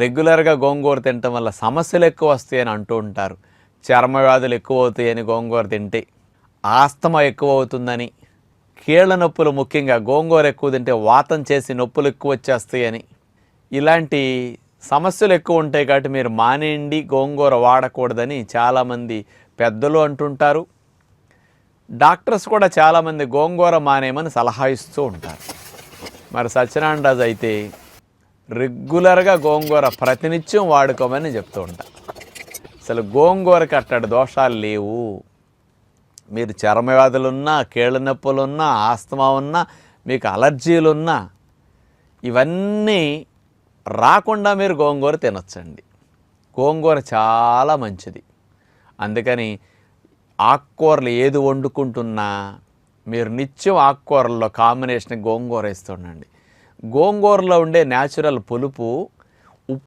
రెగ్యులర్గా గోంగూర తినటం వల్ల సమస్యలు ఎక్కువ వస్తాయని అంటూ ఉంటారు. చర్మ వ్యాధులు ఎక్కువ అవుతాయని గోంగూర తింటే, ఆస్తమా ఎక్కువ అవుతుందని, కీళ్ళ నొప్పులు ముఖ్యంగా గోంగూర ఎక్కువ తింటే వాతం చేసి నొప్పులు ఎక్కువ వచ్చేస్తాయని, ఇలాంటి సమస్యలు ఎక్కువ ఉంటాయి కాబట్టి మీరు మానేయండి, గోంగూర వాడకూడదని చాలామంది పెద్దలు అంటుంటారు. డాక్టర్స్ కూడా చాలామంది గోంగూర మానేయమని సలహా ఇస్తూ ఉంటారు. మరి సత్యనారాయణ రాజు అయితే రెగ్యులర్గా గోంగూర ప్రతినిత్యం వాడుకోమని చెప్తూ ఉంటారు. అసలు గోంగూరకి అట్టడి దోషాలు లేవు. మీరు చర్మ వ్యాధులున్నా, కీళ్ళ నొప్పులున్నా, ఆస్తమా ఉన్నా, మీకు అలర్జీలున్నా ఇవన్నీ రాకుండా మీరు గోంగూర తినొచ్చండి. గోంగూర చాలా మంచిది. అందుకని ఆకుకూరలు ఏది వండుకుంటున్నా మీరు నిత్యం ఆకుకూరల్లో కాంబినేషన్ గోంగూర వేస్తుండండి. గోంగూరలో ఉండే న్యాచురల్ పులుపు